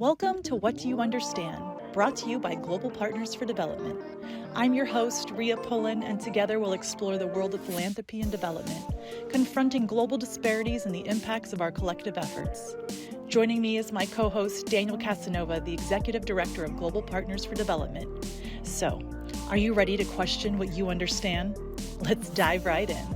Welcome to What Do You Understand, brought to you by Global Partners for Development. I'm your host, Ria Pullen, and together we'll explore the world of philanthropy and development, confronting global disparities and the impacts of our collective efforts. Joining me is my co-host, Daniel Casanova, the Executive Director of Global Partners for Development. So, are you ready to question what you understand? Let's dive right in.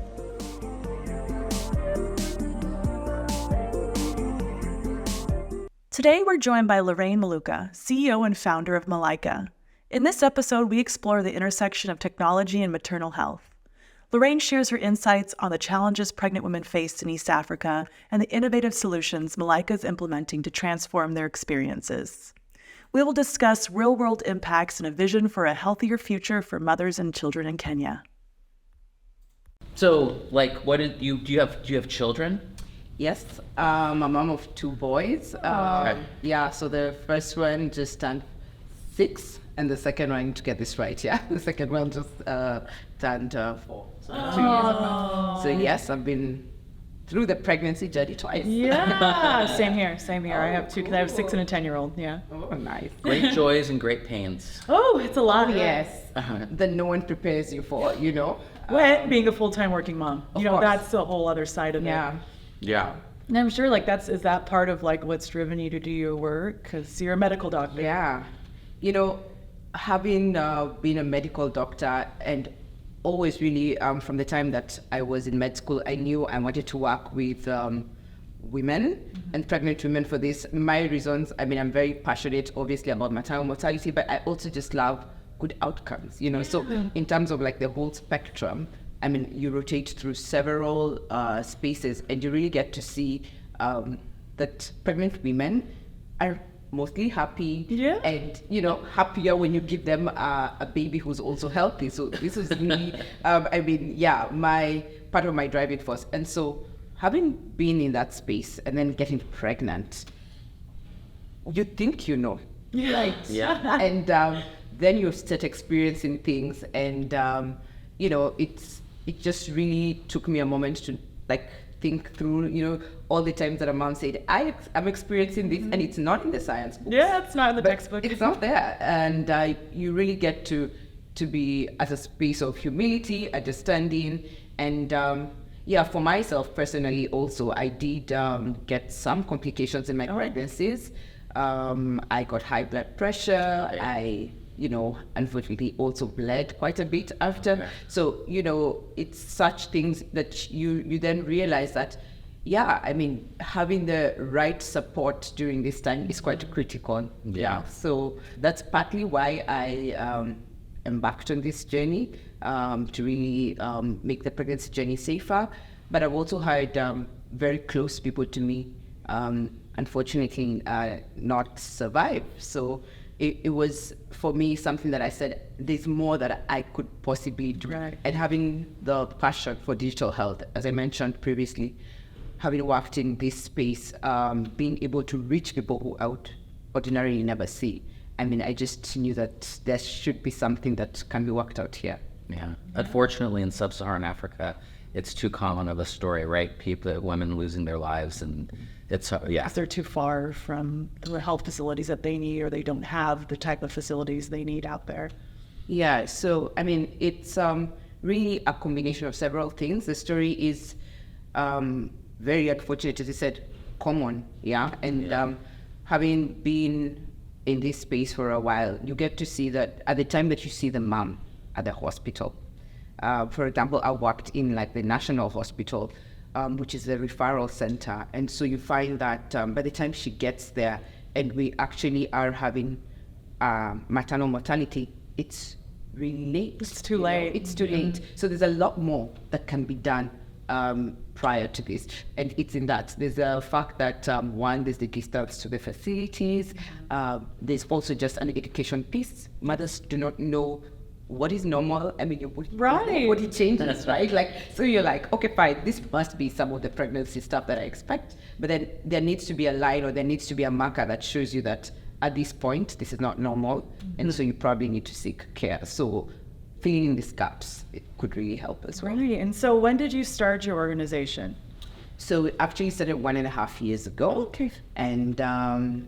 Today, we're joined by Lorraine Muluka, CEO and founder of Malaica. In this episode, we explore the intersection of technology and maternal health. Lorraine shares her insights on the challenges pregnant women face in East Africa and the innovative solutions Malaica is implementing to transform their experiences. We will discuss real-world impacts and a vision for a healthier future for mothers and children in Kenya. So, what did do you have children? Yes, I'm a mom of two boys. Yeah, so the first one just turned 6, and the second one, to get this right, the second one just turned 4. So 2 years apart. So yes, I've been through the pregnancy journey twice. Yeah, same here. I have 2 because I have a 6 and a 10-year-old. Yeah. Oh, nice. Great joys and great pains. Oh, it's a lot. Yes, that no one prepares you for, Well, being a full-time working mom, Of course. that's a whole other side of it. Yeah. And I'm sure is that part of what's driven you to do your work? Because you're a medical doctor. Yeah. Having been a medical doctor and always really from the time that I was in med school, I knew I wanted to work with women and pregnant women for this. My reasons, I'm very passionate obviously about maternal mortality, but I also just love good outcomes, So in terms of the whole spectrum, you rotate through several spaces and you really get to see that pregnant women are mostly happy and, happier when you give them a baby who's also healthy. So this is really, my part of my driving force. And so having been in that space and then getting pregnant, you think right? Yeah. And then you start experiencing things and, it just really took me a moment to think through, all the times that a mom said, I'm experiencing this and it's not in the science books. Yeah, it's not in the textbook. It's not there. And you really get to be at a space of humility, understanding. And for myself personally also, I did get some complications in my pregnancies. I got high blood pressure. I unfortunately also bled quite a bit after. Okay. So, it's such things that you then realize that, having the right support during this time is quite critical. Yeah. So that's partly why I embarked on this journey to really make the pregnancy journey safer. But I've also had very close people to me, unfortunately, not survive. So it was, for me, something that I said, there's more that I could possibly do. Right. And having the passion for digital health, as I mentioned previously, having worked in this space, being able to reach people who I would ordinarily never see. I just knew that there should be something that can be worked out here. Yeah. Unfortunately, in sub-Saharan Africa, it's too common of a story, right? Women losing their lives, and it's If they're too far from the health facilities that they need, or they don't have the type of facilities they need out there. Yeah, so it's really a combination of several things. The story is very unfortunate, as you said, common, and having been in this space for a while, you get to see that at the time that you see the mom at the hospital. For example, I worked in the National Hospital, which is a referral center. And so you find that by the time she gets there and we actually are having maternal mortality, it's really late. It's too late. It's too late. So there's a lot more that can be done prior to this. And it's in that. There's the fact that, one, there's the distance to the facilities. There's also just an education piece. Mothers do not know what is normal. What it changes, right? So you're okay, fine, this must be some of the pregnancy stuff that I expect. But then there needs to be a line, or there needs to be a marker that shows you that at this point, this is not normal. And so you probably need to seek care. So filling in these gaps, it could really help as well. Right. And so when did you start your organization? So it actually started 1.5 years ago. Okay. And the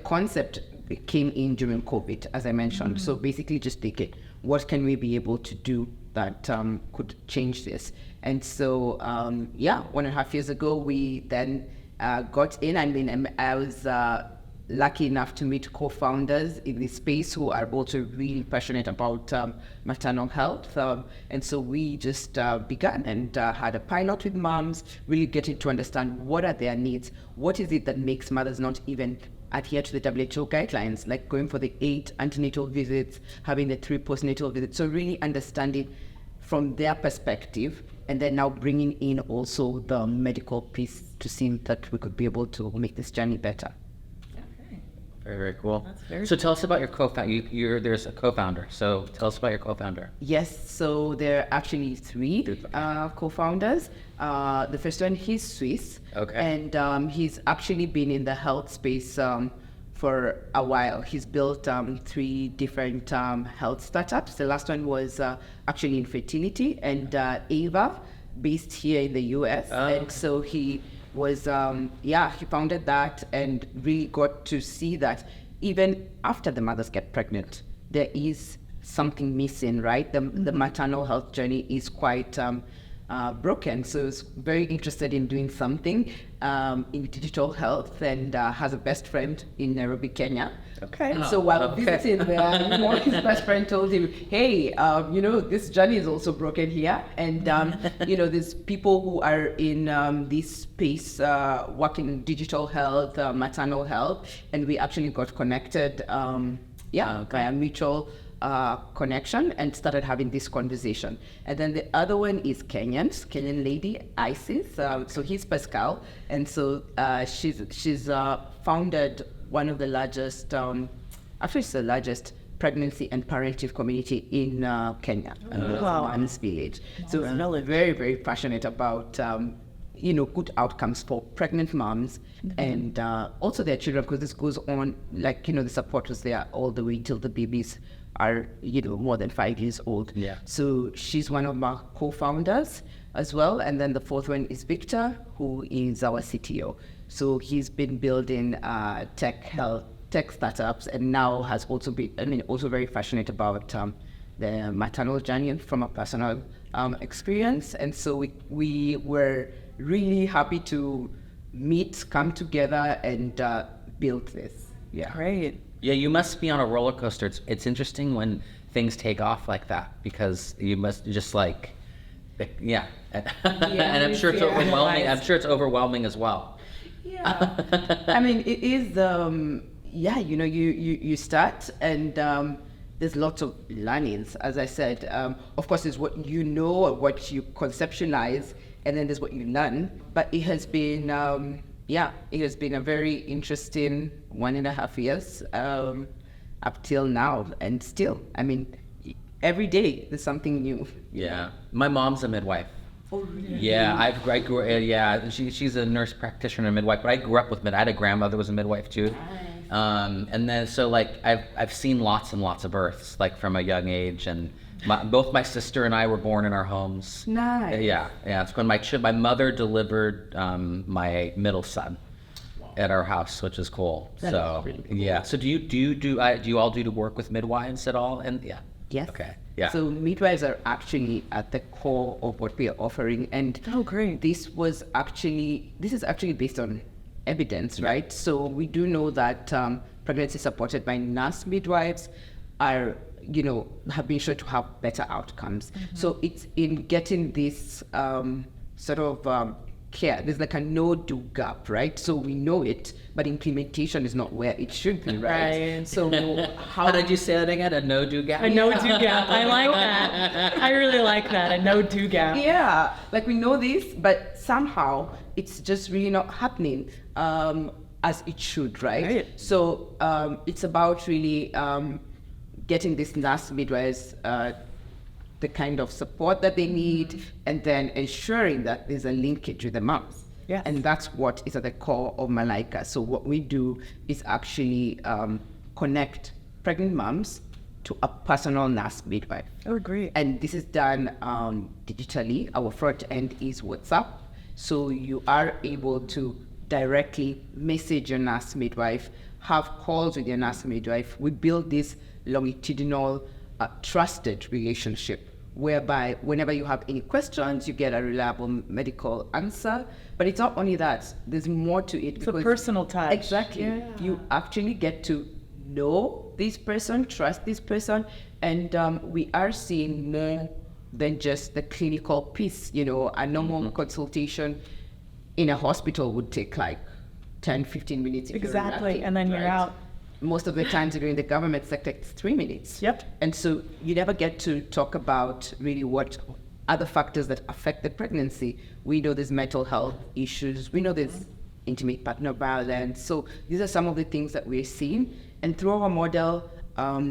concept came in during COVID, as I mentioned. So basically just thinking, what can we be able to do that could change this? And so, 1.5 years ago, we then got in. I was lucky enough to meet co-founders in this space who are also really passionate about maternal health. And so we just began and had a pilot with moms, really getting to understand what are their needs, what is it that makes mothers not even adhere to the WHO guidelines, like going for the 8 antenatal visits, having the 3 postnatal visits. So really understanding from their perspective, and then now bringing in also the medical piece to see that we could be able to make this journey better. Very, very cool. That's very So tell us about your co-founder. There's a co-founder. So tell us about your co-founder. Yes, so there are actually 3 co-founders. The first one, he's Swiss. Okay. And he's actually been in the health space for a while. He's built 3 different health startups. The last one was actually in fertility, and Ava, based here in the US. And so he was, he founded that and really got to see that even after the mothers get pregnant, there is something missing, right? The maternal health journey is quite broken. So he's very interested in doing something in digital health, and has a best friend in Nairobi, Kenya. Okay. And so while visiting there, his best friend told him, hey, this journey is also broken here. And, there's people who are in this space working in digital health, maternal health. And we actually got connected, via mutual connection, and started having this conversation. And then the other one is Kenyan lady, Isis. So he's Pascal. And so she's founded one of the largest, actually it's the largest pregnancy and parenting community in Kenya. Wow. Moms Village. So really very, very passionate about, good outcomes for pregnant moms and also their children, because this goes on, the support was there all the way till the babies are, more than 5 years old. Yeah. So she's one of my co-founders as well. And then the fourth one is Victor, who is our CTO. So he's been building tech startups, and now has also been, also very passionate about the maternal journey from a personal experience. And so we were really happy to come together and build this. Yeah. Great. Yeah, you must be on a roller coaster. It's interesting when things take off like that, because you must just and I'm sure it's overwhelming. I'm sure it's overwhelming as well. Yeah. It is, you start, and there's lots of learnings, as I said. Of course, there's what you know, or what you conceptualize, and then there's what you learn. But it has been, it has been a very interesting 1.5 years up till now. And still, every day there's something new. Yeah. My mom's a midwife. Oh, really? Yeah, I grew. She's a nurse practitioner and midwife, but I grew up with I had a grandmother who was a midwife too. And then I've seen lots and lots of births, from a young age, and both my sister and I were born in our homes. Nice. Yeah. It's when my mother delivered my middle son at our house, which is cool. So do you all do work with midwives at all? And Yes. Okay. Yeah. So midwives are actually at the core of what we are offering, and great. This is actually based on evidence, right? So we do know that pregnancy supported by nurse midwives are, have been shown to have better outcomes. Mm-hmm. So it's in getting this care. There's a no-do gap, right? So we know it, but implementation is not where it should be, right? So how did you say that again? A no-do gap? A no-do gap. I like that. I really like that. A no-do gap. Yeah, we know this, but somehow it's just really not happening as it should, right? So it's about really getting these nurse midwives the kind of support that they need, and then ensuring that there's a linkage with the moms. Yes. And that's what is at the core of Malaica. So what we do is actually connect pregnant moms to a personal nurse midwife. Oh, great. And this is done digitally. Our front end is WhatsApp. So you are able to directly message your nurse midwife, have calls with your nurse midwife. We build this longitudinal, trusted relationship whereby whenever you have any questions, you get a reliable medical answer. But it's not only that, there's more to it. It's a personal touch. Exactly. Yeah. You actually get to know this person, trust this person, and we are seeing more than just the clinical piece. You know, a normal consultation in a hospital would take like 10, 15 minutes. If Exactly, you're lucky, and then you're right? out. Most of the times during the government sector, it's 3 minutes. Yep. And so you never get to talk about really what other factors that affect the pregnancy. We know there's mental health issues. We know there's intimate partner violence. So these are some of the things that we're seeing. And through our model,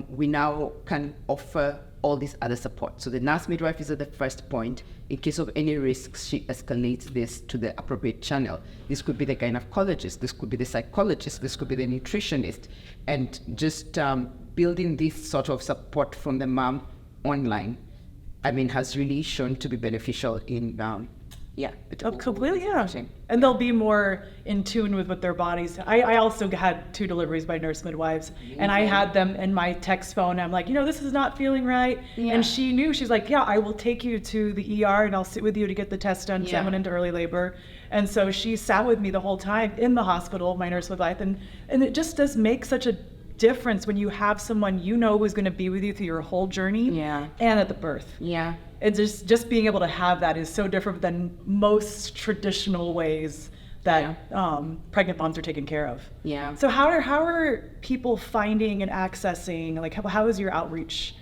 we now can offer all these other support. So the nurse midwife is at the first point. In case of any risks, she escalates this to the appropriate channel. This could be the gynecologist, this could be the psychologist, this could be the nutritionist. And just building this sort of support from the mom online, I mean, has really shown to be beneficial in Completely, yeah. And they'll be more in tune with what their bodies. I also had 2 deliveries by nurse midwives, and I had them in my text phone. I'm like, this is not feeling right. Yeah. And she knew. She's like, yeah, I will take you to the ER and I'll sit with you to get the test done. 'Cause I Yeah. went into early labor. And so she sat with me the whole time in the hospital, my nurse midwife. And it just does make such a difference when you have someone who's going to be with you through your whole journey. Yeah. And at the birth. Yeah. It's just being able to have that is so different than most traditional ways that pregnant moms are taken care of. Yeah. So how are people finding and accessing, like how is your outreach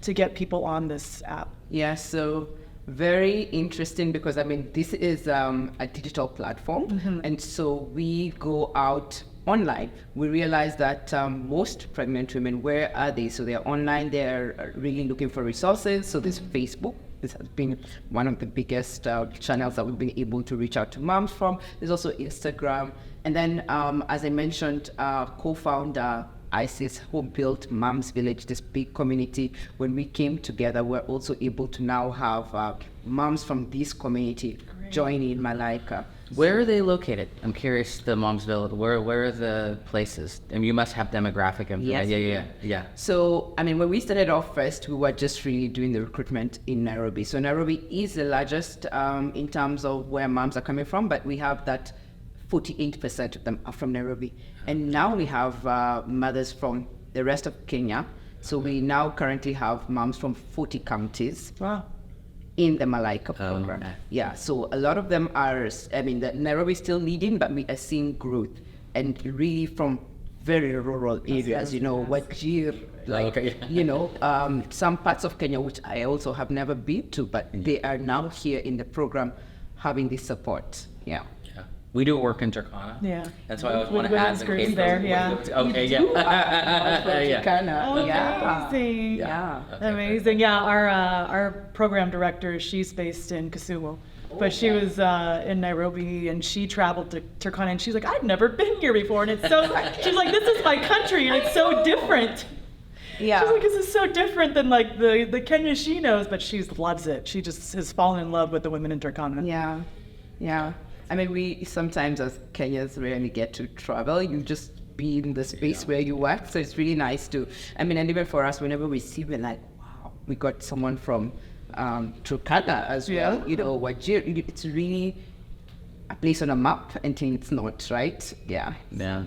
to get people on this app? Yeah, so very interesting because I mean, this is a digital platform. And so we go out online. We realize that most pregnant women, where are they? So they're online, they're really looking for resources. So there's Facebook. This has been one of the biggest channels that we've been able to reach out to moms from. There's also Instagram. And then, as I mentioned, co-founder Isis, who built Moms Village, this big community. When we came together, we're also able to now have moms from this community join in Malaica. Where are they located? I'm curious, the Moms Village, where are the places? I mean, you must have demographic information. Yes. Yeah. So, I mean, when we started off first, we were just really doing the recruitment in Nairobi. So Nairobi is the largest in terms of where moms are coming from, but we have that 48% of them are from Nairobi. And now we have mothers from the rest of Kenya. So we now currently have moms from 40 counties. Wow. In the Malaica program. okay. Yeah, so a lot of them are, I mean, the Nairobi is still leading, but we are seeing growth. And really from very rural areas, Wajir, some parts of Kenya, which I also have never been to, but they are now here in the program having this support. Yeah. We do work in Turkana. Yeah. That's why I always With want to women's advocate groups there, yeah. Okay, yeah. Amazing. Yeah. Amazing. Yeah, our program director, she's based in Kisumu. But she was in Nairobi and she traveled to Turkana and she's like, I've never been here before. And it's so, she's like, this is my country and it's so different. Yeah. She's like, this is so different than like the Kenya she knows, but she loves it. She just has fallen in love with the women in Turkana. Yeah. I mean, we sometimes as Kenyans rarely get to travel. You just be in the space where you work. So it's really nice to, and even for us, whenever we see, we're like, wow, we got someone from Turkana as well. Wajir, it's really a place on a map until it's not, right? Yeah. Yeah.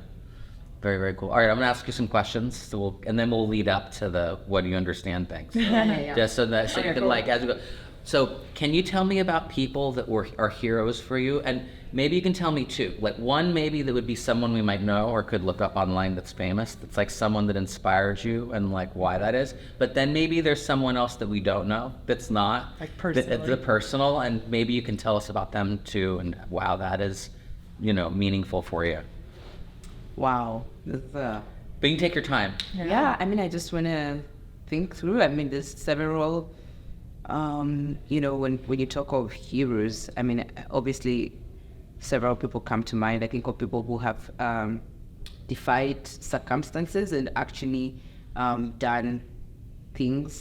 Very, very cool. All right, I'm going to ask you some questions, and then we'll lead up to the what do you understand things. Just so that you can, as we go. So can you tell me about people that are heroes for you? And maybe you can tell me two. Like one, maybe that would be someone we might know or could look up online that's famous. That's like someone that inspires you and like why that is. But then maybe there's someone else that we don't know that's not. Like personally. The personal, and maybe you can tell us about them too and wow, that is, meaningful for you. Wow. But you can take your time. Yeah, I just want to think through. There's several... when you talk of heroes, obviously several people come to mind. I think of people who have defied circumstances and actually done things.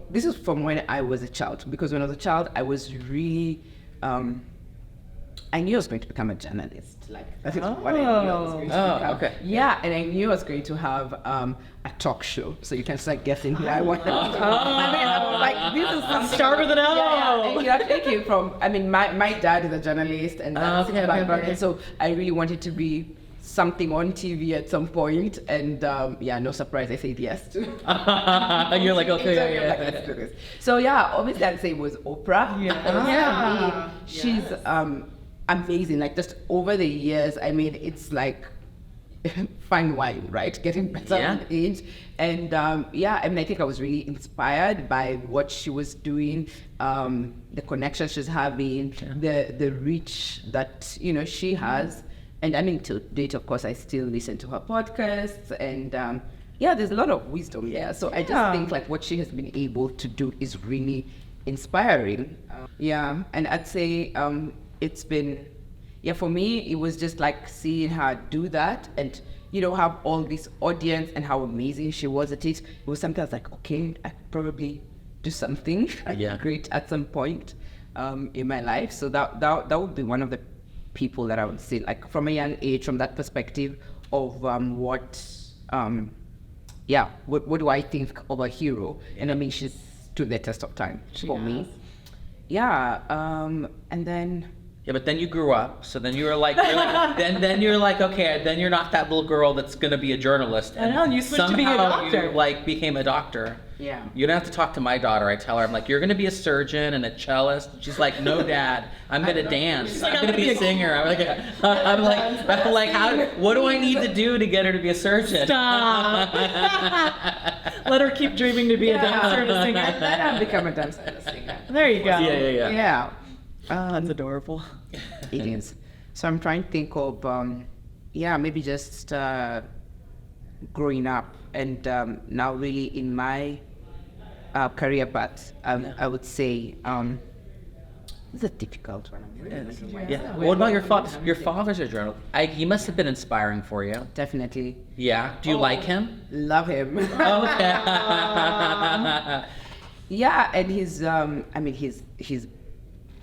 This is from when I was a child, because when I was a child, I was really, I knew I was going to become a journalist. Like, that is what I knew I was going to become. Okay. Yeah, and I knew I was going to have a talk show. So you can start guessing who I wanted to. I was like, this is something. Start with an O. Yeah, and you actually came from, my dad is a journalist, and that's his background. And so I really wanted to be something on TV at some point, and no surprise, I said yes to. And you're like, okay, yeah. Like, let's do this. So yeah, obviously I'd say it was Oprah. Yeah. She's amazing. Like, just over the years, I mean, it's like fine wine, right? Getting better with age. And I think I was really inspired by what she was doing, the connections she's having, the reach that, she has. And I mean, to date, of course, I still listen to her podcasts, and there's a lot of wisdom there. So I just think like what she has been able to do is really inspiring. And I'd say it's been, for me, it was just like seeing her do that and, have all this audience and how amazing she was at it. It was something I was like, okay, I could probably do something great at some point in my life. So that would be one of the people that I would say, like, from a young age, from that perspective of what do I think of a hero? And I mean, she's stood the test of time for me. And then. Yeah, but then you grew up, so then then you're like, okay, then you're not that little girl that's gonna be a journalist. I know, you switched to being a doctor. You became a doctor. Yeah. You don't have to talk to my daughter. I tell her, I'm like, you're gonna be a surgeon and a cellist. She's like, no, Dad, I'm gonna dance. I'm gonna be a singer. I'm like, what do I need to do to get her to be a surgeon? Stop. Let her keep dreaming to be a dancer and a singer. Let her become a dancer and a singer. There you go. Yeah. That's adorable. It is. So I'm trying to think of, maybe just growing up and now really in my career path, I would say it's a difficult one. What about your father? Your father's a journalist. He must have been inspiring for you. Definitely. Yeah. Do you like him? Love him. Okay. And he's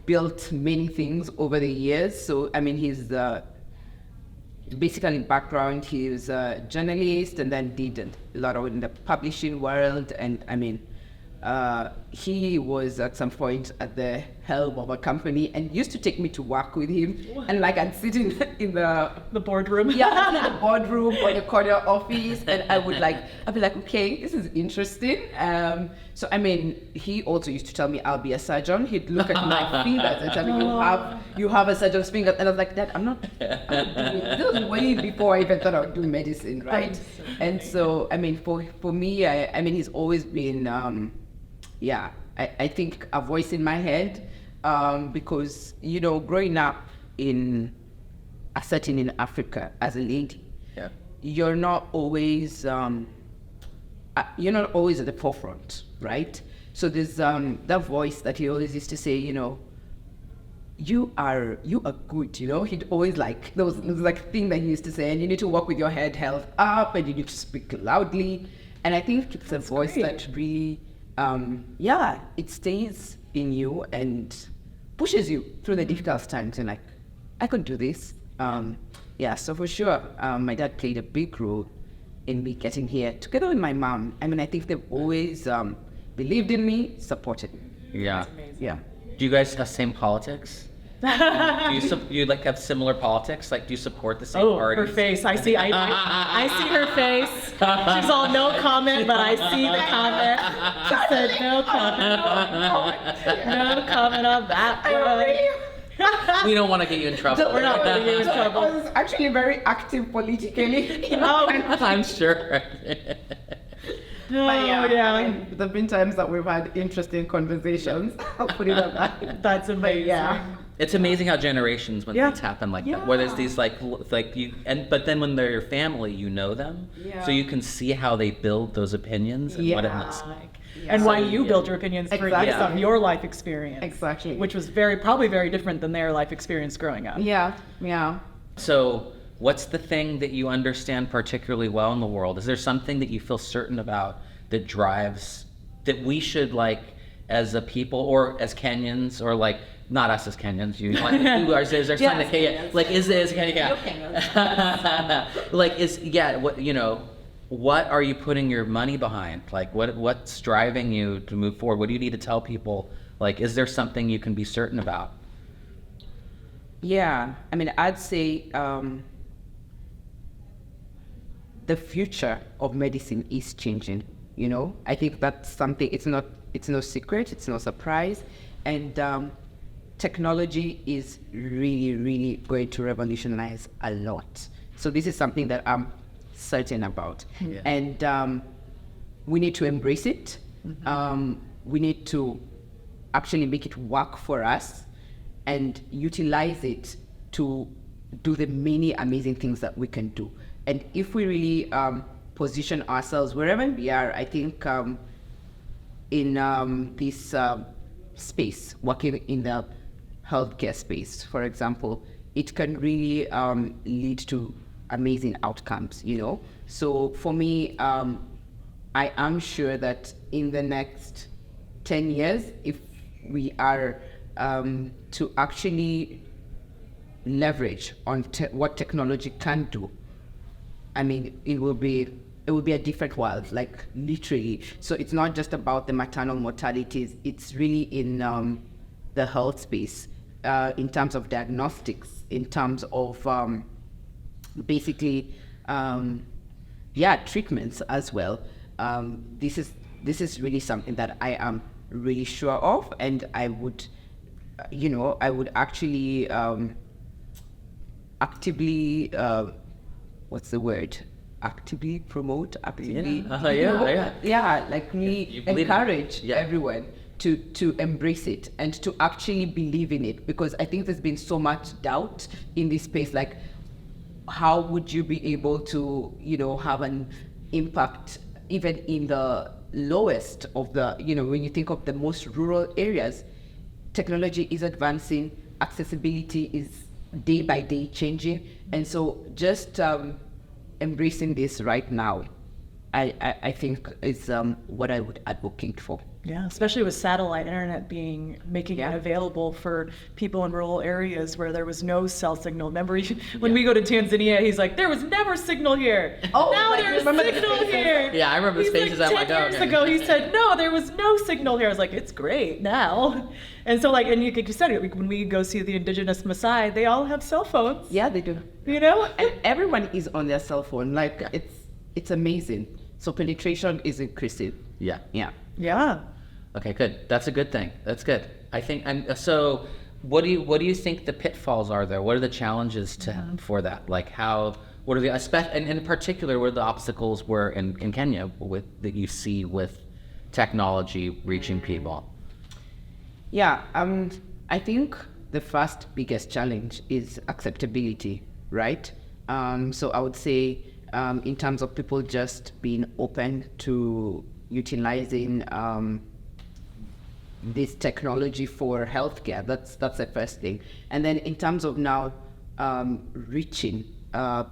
built many things over the years. So, I mean, he's basically background, he was a journalist and then did a lot of in the publishing world. And I mean, he was at some point at the helm of a company and used to take me to work with him. What? And like I'd sit in the boardroom. Yeah, in the boardroom or the corner office, and I'd be like, okay, this is interesting. So I mean, he also used to tell me I'll be a surgeon. He'd look at my fingers and tell me you have a surgeon's finger, and I was like, Dad, I'm not doing it. This was way before I even thought I would do medicine, right? And so I mean, for me, I mean, he's always been I think a voice in my head, because, growing up in Africa as a lady, you're not always at the forefront, right? So there's that voice that he always used to say, you are good, He'd always there was like a thing that he used to say, and you need to walk with your head held up, and you need to speak loudly. And I think it's a voice that really it stays in you and pushes you through the difficult times, and I could do this. So for sure, my dad played a big role in me getting here, together with my mom. I mean, I think they've always believed in me, supported me. Yeah. Yeah. Do you guys have same politics? Do you have similar politics? Like, do you support the same parties? Her face. I see her face. She's all no comment, but I see the comment. She said no comment. No comment on that one. We don't want to get you in trouble. We're not putting you in trouble. I was actually very active politically. I'm sure. There've been times that we've had interesting conversations. I'll put it on that. That's amazing. It's amazing how generations when things happen like that, where there's these but then when they're your family, you know them, so you can see how they build those opinions and what it looks like. And why you built your opinions based on your life experience. Exactly. Which was probably very different than their life experience growing up. Yeah. So what's the thing that you understand particularly well in the world? Is there something that you feel certain about that drives, that we should like, as a people or as Kenyans, or like, not us as Kenyans, you like, is there something that Kenya, like, is Kenya, like, what are you putting your money behind? Like, what's driving you to move forward? What do you need to tell people? Like, is there something you can be certain about? Yeah, I mean, I'd say the future of medicine is changing. You know, I think that's something. It's no secret. It's no surprise, and technology is really going to revolutionize a lot. So this is something that I'm certain about, and we need to embrace it. We need to actually make it work for us and utilize it to do the many amazing things that we can do. And if we really position ourselves wherever we are, I think in this space, working in the healthcare space, for example, it can really lead to amazing outcomes, you know? So for me, I am sure that in the next 10 years, if we are to actually leverage on what technology can do, I mean, it will be a different world, like literally. So it's not just about the maternal mortalities, it's really in the health space, in terms of diagnostics, in terms of basically, treatments as well. This is really something that I am really sure of, and I would actually actively, what's the word? Actively promote, actively, like really encourage everyone to embrace it and to actually believe in it, because I think there's been so much doubt in this space. Like, how would you be able to, have an impact even in the lowest of the, when you think of the most rural areas? Technology is advancing, accessibility is day by day changing, and so just embracing this right now, I think is what I would advocate for. Yeah, especially with satellite internet making it available for people in rural areas where there was no cell signal. Remember, when we go to Tanzania, he's like, there was never signal here. Oh, now there's signal here. Yeah, I remember the spaces I'm like, 10 years ago, he said, no, there was no signal here. I was like, it's great now. And so, like, and you said it, when we go see the indigenous Maasai, they all have cell phones. Yeah, they do. And everyone is on their cell phone. Like, it's amazing. So penetration is increasing. Yeah. Okay, good. That's a good thing. That's good. I think. So, what do you think the pitfalls are there? What are the challenges for that? Like, what are the, and in particular, what are the obstacles in Kenya that you see with technology reaching people? Yeah, I think the first biggest challenge is acceptability, right? So I would say, in terms of people just being open to utilizing this technology for healthcare, that's the first thing. And then in terms of now reaching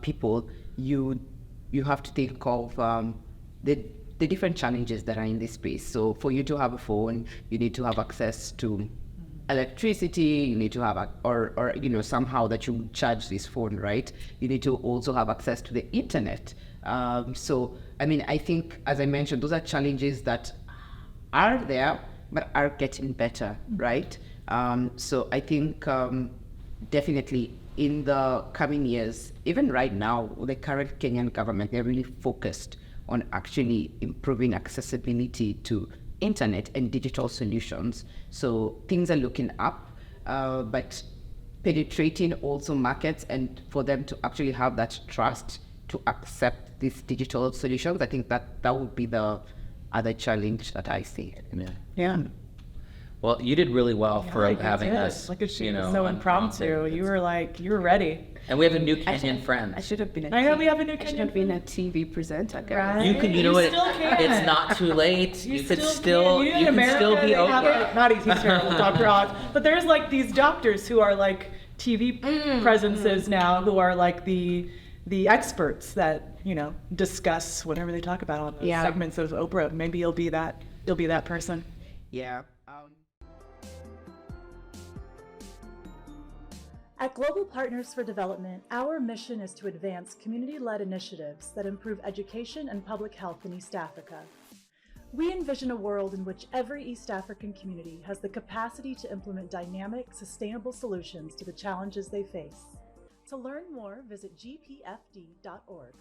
people, you have to think of the different challenges that are in this space. So for you to have a phone, you need to have access to electricity, you need to have or somehow that you charge this phone, right? You need to also have access to the internet. So I mean, I think, as I mentioned, those are challenges that are there but are getting better, right? So I think definitely in the coming years, even right now, the current Kenyan government, they're really focused on actually improving accessibility to internet and digital solutions. So things are looking up, but penetrating also markets, and for them to actually have that trust to accept these digital solutions, I think that would be the other challenge that I see. Yeah. Well, you did really well for having us. Look at you, so impromptu. You were ready. And we have a new Kenyan friend. I should have been. I know we have a new Kenyan. I should have been a TV presenter, guys. Right? You can. You know what? It's not too late. You could still be Oprah. Not he's terrible, Dr. Oz. But there's like these doctors who are like TV presences now, who are like the the experts that, you know, discuss whatever they talk about on the Yeah. segments of Oprah. Maybe you'll be that person. Yeah. At Global Partners for Development, our mission is to advance community-led initiatives that improve education and public health in East Africa. We envision a world in which every East African community has the capacity to implement dynamic, sustainable solutions to the challenges they face. To learn more, visit gpfd.org.